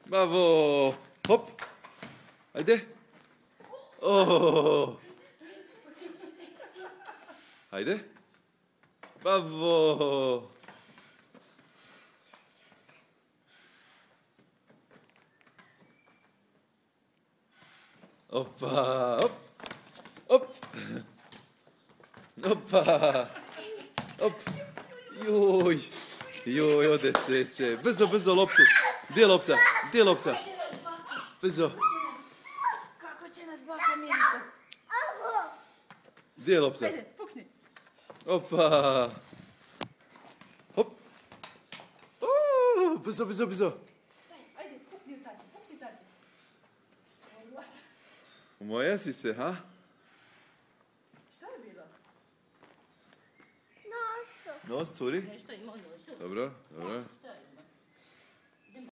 Bravo. Hop. Ajde. Oh. Ajde. Bravo. Opa. Hop. Hop. Opa. Hop. Joj. Joj, ode cece. Brzo, brzo loptu. Gdje je lopta? Gdje je lopta? Brzo. Kako će nas baka Milica? Gdje je lopta? Ajde, pukni. Opa. Hop. Brzo, brzo, brzo. Ajde, pukni u tati, pukni tati. Moja si se, ha? Šta je bilo? Nos, curi. Nešto ima u nosu. Dobro, dobro.